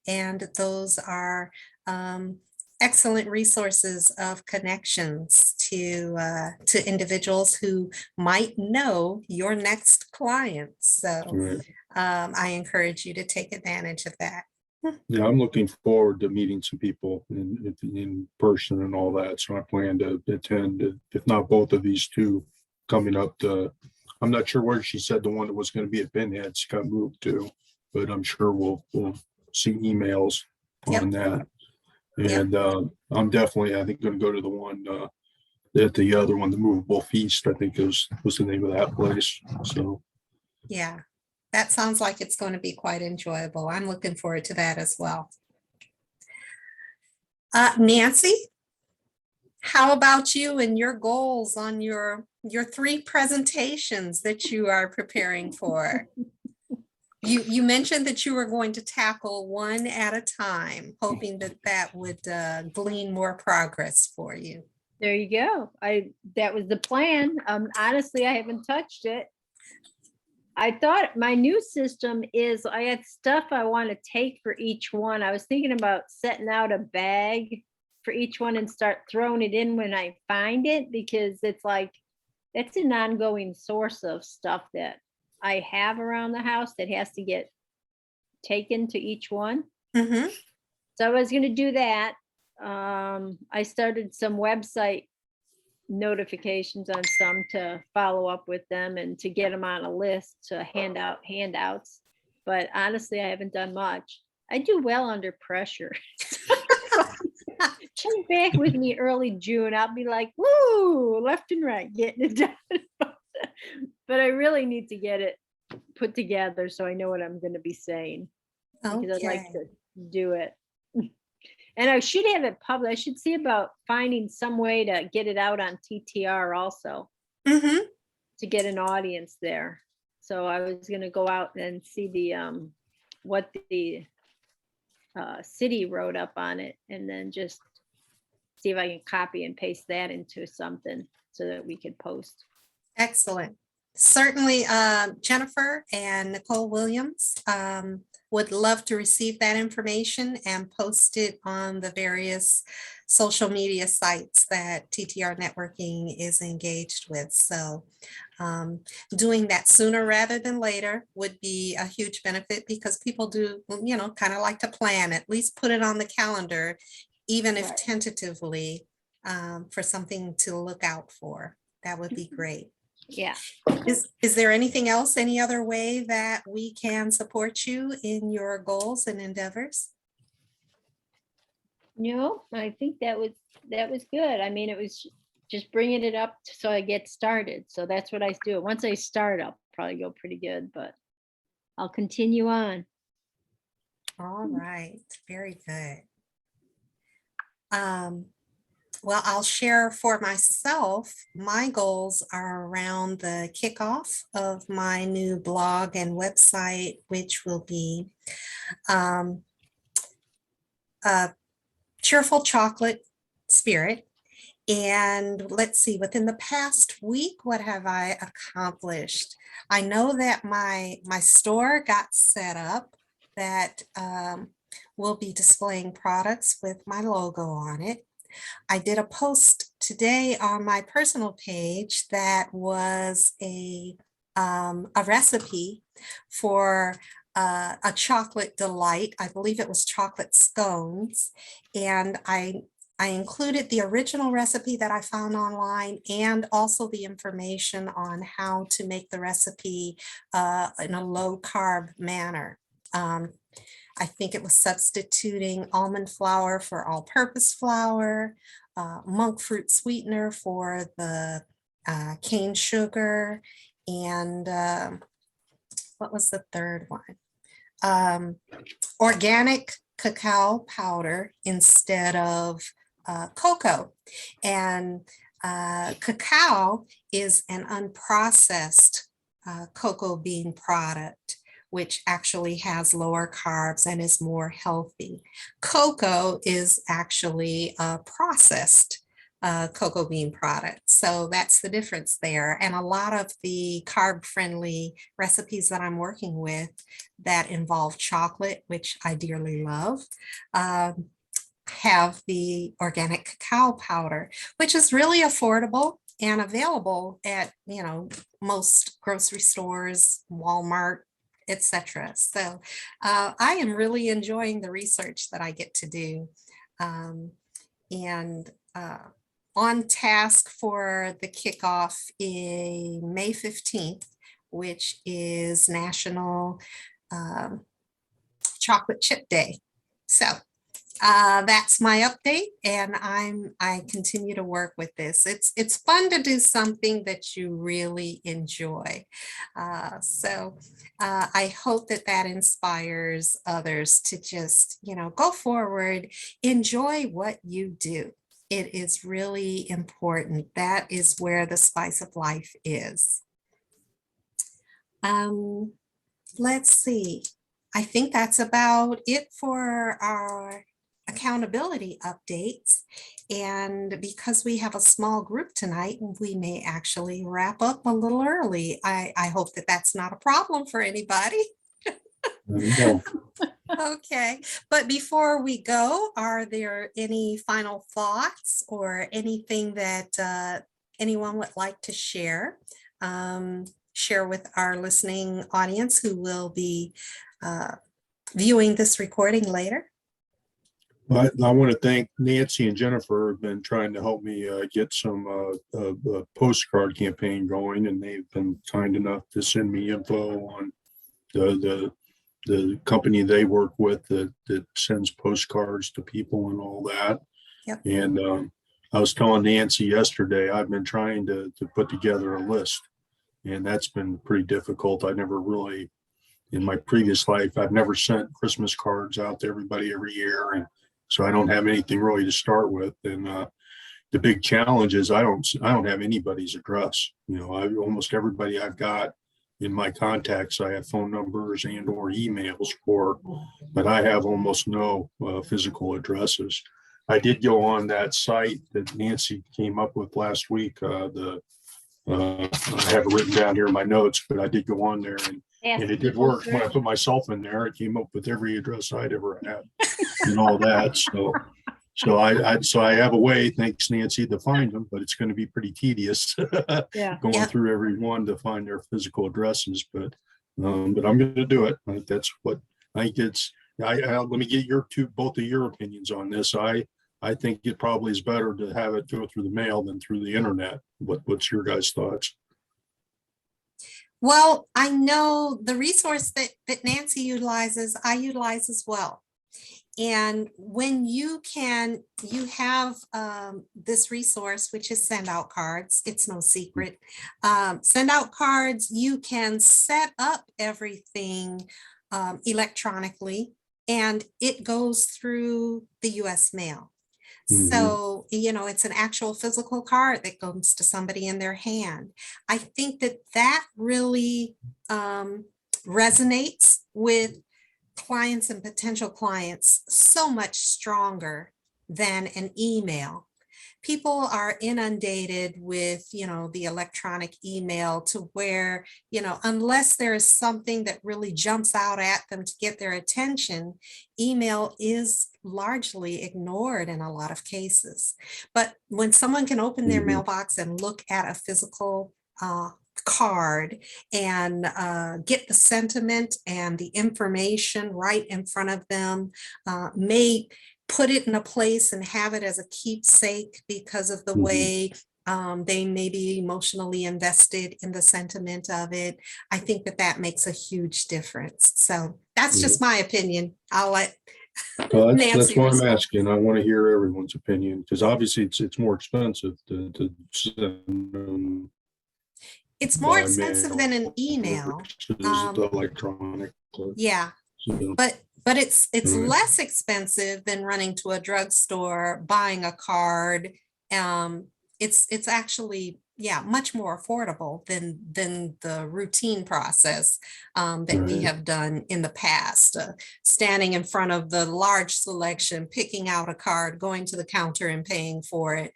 and those are excellent resources of connections to individuals who might know your next client. So Right. I encourage you to take advantage of that. Yeah, I'm looking forward to meeting some people in person and all that. So I plan to attend, if not both of these two coming up. I'm not sure where she said the one that was going to be at Pinhead's got moved to, but I'm sure we'll see emails on that. And I'm definitely, I think, going to go to the one at the other one, the Movable Feast, I think was the name of that place. So Yeah, that sounds like it's going to be quite enjoyable. I'm looking forward to that as well. Nancy, how about you and your goals on your 3 presentations that you are preparing for? You mentioned that you were going to tackle one at a time, hoping that that would glean more progress for you. There you go. That was the plan. Honestly, I haven't touched it. I thought my new system is I had stuff I want to take for each one. I was thinking about setting out a bag for each one and start throwing it in when I find it, because it's like, that's an ongoing source of stuff that I have around the house that has to get taken to each one. Mhm. So I was gonna do that. I started some website notifications on some to follow up with them and to get them on a list to hand out handouts. But honestly, I haven't done much. I do well under pressure. Check back with me early June. I'll be like, woo, left and right, getting it done. But I really need to get it put together so I know what I'm gonna be saying, because I'd like Okay. to do it. And I should have it published. I should see about finding some way to get it out on TTR also, Mhm. to get an audience there. So I was gonna go out and see the what the city wrote up on it, and then just see if I can copy and paste that into something so that we could post. Excellent. Certainly, Jennifer and Nicole Williams would love to receive that information and post it on the various social media sites that TTR Networking is engaged with. So doing that sooner rather than later would be a huge benefit, because people do, kind of like to plan, at least put it on the calendar, even if Right. tentatively, for something to look out for. That would be great. Yeah. Is there anything else, any other way that we can support you in your goals and endeavors? No, I think that was good. I mean, it was just bringing it up so I get started. So that's what I do. Once I start, I'll probably go pretty good, but I'll continue on. All right, very good. Well, I'll share for myself, my goals are around the kickoff of my new blog and website, which will be a cheerful chocolate spirit. And let's see, within the past week, what have I accomplished? I know that my store got set up, that will be displaying products with my logo on it. I did a post today on my personal page that was a recipe for a chocolate delight. I believe it was chocolate scones. And I included the original recipe that I found online, and also the information on how to make the recipe in a low carb manner. I think it was substituting almond flour for all-purpose flour, monk fruit sweetener for the cane sugar, and what was the third one? Organic cacao powder instead of cocoa. And cacao is an unprocessed cocoa bean product, which actually has lower carbs and is more healthy. Cocoa is actually a processed cocoa bean product. So that's the difference there. And a lot of the carb-friendly recipes that I'm working with that involve chocolate, which I dearly love, have the organic cacao powder, which is really affordable and available at, most grocery stores, Walmart, etc. So I am really enjoying the research that I get to do, and on task for the kickoff in May 15th, which is National Chocolate Chip Day. So that's my update, and I continue to work with this. It's fun to do something that you really enjoy. So I hope that that inspires others to just, go forward, enjoy what you do. It is really important. That is where the spice of life is. let's see. I think that's about it for our accountability updates. And because we have a small group tonight, we may actually wrap up a little early. I hope that that's not a problem for anybody. No. Okay, but before we go, are there any final thoughts or anything that anyone would like to share? Share with our listening audience who will be viewing this recording later? I want to thank Nancy and Jennifer have been trying to help me get some postcard campaign going, and they've been kind enough to send me info on the company they work with that sends postcards to people and all that. Yep. And I was telling Nancy yesterday, I've been trying to put together a list, and that's been pretty difficult. I never really, in my previous life, I've never sent Christmas cards out to everybody every year, and so I don't have anything really to start with. And the big challenge is I don't have anybody's address. You know, almost everybody I've got in my contacts, I have phone numbers and or emails for, but I have almost no physical addresses. I did go on that site that Nancy came up with last week. I have it written down here in my notes, but I did go on there and it did work. When I put myself in there, it came up with every address I'd ever had and all that. So I have a way, thanks Nancy, to find them, but it's going to be pretty tedious Yeah. going Yeah. through every one to find their physical addresses. But I'm going to do it. I think that's what I think it's. Let me get both of your opinions on this. I think it probably is better to have it go through the mail than through the internet. What's your guys' thoughts? Well, I know the resource that Nancy utilizes, I utilize as well. And when you have this resource, which is send out cards, it's no secret. Send out cards, you can set up everything electronically, and it goes through the US mail. Mhm. So, it's an actual physical card that goes to somebody in their hand. I think that really resonates with clients and potential clients so much stronger than an email. People are inundated with, the electronic email to where, unless there is something that really jumps out at them to get their attention, email is largely ignored in a lot of cases. But when someone can open their Mhm. mailbox and look at a physical card and get the sentiment and the information right in front of them, may put it in a place and have it as a keepsake because of the Mhm. way they may be emotionally invested in the sentiment of it. I think that makes a huge difference. So that's just my opinion. I'll let Well, that's Nancy what I'm respond. asking. I want to hear everyone's opinion because obviously it's more expensive to send them It's more by expensive than an mail email. versus electronic. Yeah, So, but it's Right. less expensive than running to a drugstore, buying a card. It's actually, much more affordable than the routine process that we Right. have done in the past. Standing in front of the large selection, picking out a card, going to the counter and paying for it,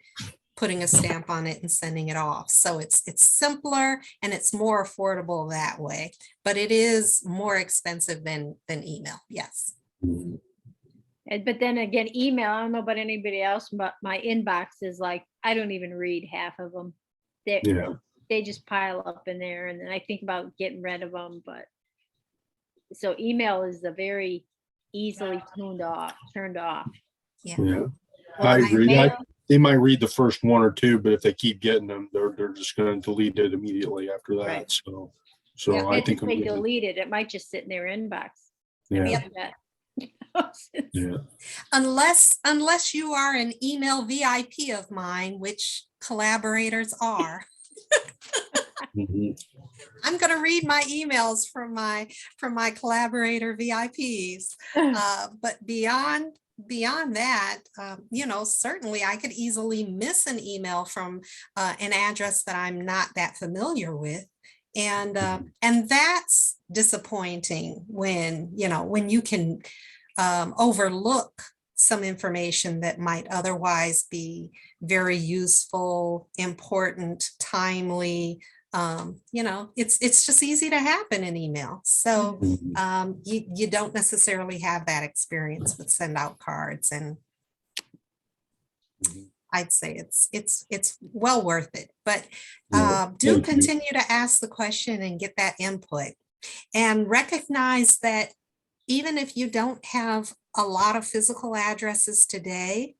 putting a stamp on it and sending it off. So it's simpler and it's more affordable that way, but it is more expensive than email. Yes. But then again, email, I don't know about anybody else, but my inbox is like, I don't even read half of them. Yeah. They just pile up in there, and then I think about getting rid of them. But so email is a very easily turned off. Yeah. Well, I agree. mail- They might read the first one or two, but if they keep getting them, they're just going to delete it immediately after that. Right. So Yeah, I If think they delete it, it might just sit in their inbox. yeah. Yeah. Unless you are an email VIP of mine, which collaborators are. Mhm. I'm going to read my emails from my collaborator VIPs. But beyond that, certainly I could easily miss an email from an address that I'm not that familiar with. And that's disappointing when, when you can overlook some information that might otherwise be very useful, important, timely. It's just easy to happen in email. So you don't necessarily have that experience with send out cards, and I'd say it's well worth it. But do Thank you. continue to ask the question and get that input, and recognize that even if you don't have a lot of physical addresses today,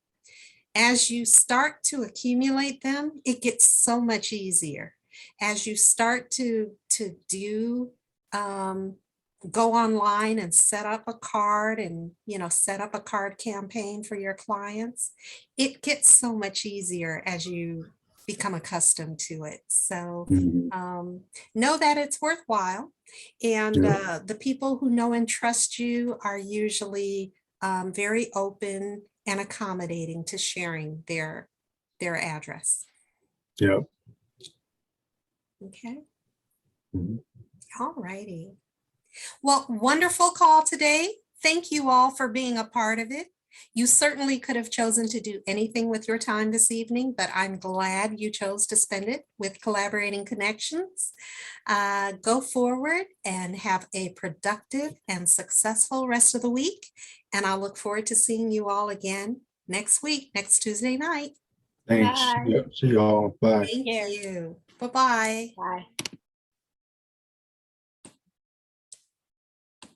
as you start to accumulate them, it gets so much easier. As you start to do go online and set up a card, and set up a card campaign for your clients, it gets so much easier as you become accustomed to it. So know that it's worthwhile, and the people who know and trust you are usually very open and accommodating to sharing their address. Yeah. Okay. Mhm. All righty. Well, wonderful call today. Thank you all for being a part of it. You certainly could have chosen to do anything with your time this evening, but I'm glad you chose to spend it with Collaborating Connections. Go forward and have a productive and successful rest of the week. And I'll look forward to seeing you all again next week, next Tuesday night. Thanks. Bye. Yeah, see y'all. Bye. Thank care. you. Bye-bye. Bye.